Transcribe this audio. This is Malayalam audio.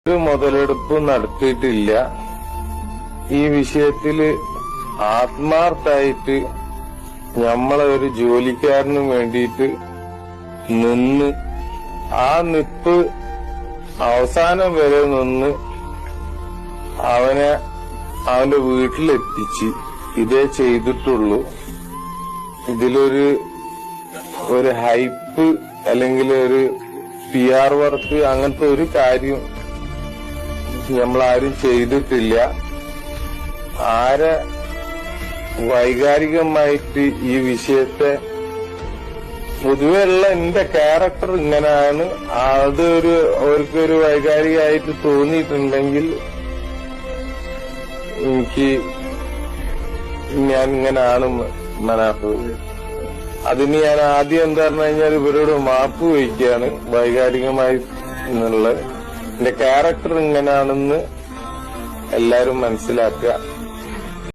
ഒരു മുതലെടുപ്പ് നടത്തിയിട്ടില്ല. ഈ വിഷയത്തില് ആത്മാർത്ഥായിട്ട് നമ്മളെ ഒരു ജോലിക്കാരന് വേണ്ടിയിട്ട് നിന്ന് ആ നിപ്പ് അവസാനം വരെ നിന്ന് അവന്റെ വീട്ടിലെത്തിച്ച് ഇതേ ചെയ്തിട്ടുള്ളൂ. ഇതിലൊരു ഹൈപ്പ് അല്ലെങ്കിൽ ഒരു PR വർക്ക് അങ്ങനത്തെ ഒരു കാര്യം നമ്മളാരും ചെയ്തിട്ടില്ല. വൈകാരികമായിട്ട് ഈ വിഷയത്തെ പൊതുവെയുള്ള എന്റെ ക്യാരക്ടർ ഇങ്ങനെയാണ്, അവർക്കൊരു വൈകാരികമായിട്ട് തോന്നിയിട്ടുണ്ടെങ്കിൽ ഞാൻ ഇങ്ങനെയാണ് മനാഫത്. അതിന് ഞാൻ ആദ്യം എന്താ പറഞ്ഞു കഴിഞ്ഞാൽ ഇവരോട് മാപ്പ് വയ്ക്കുകയാണ്. വൈകാരികമായി എന്നുള്ള എന്റെ ക്യാരക്ടർ ഇങ്ങനെയാണെന്ന് എല്ലാരും മനസ്സിലാക്കുക.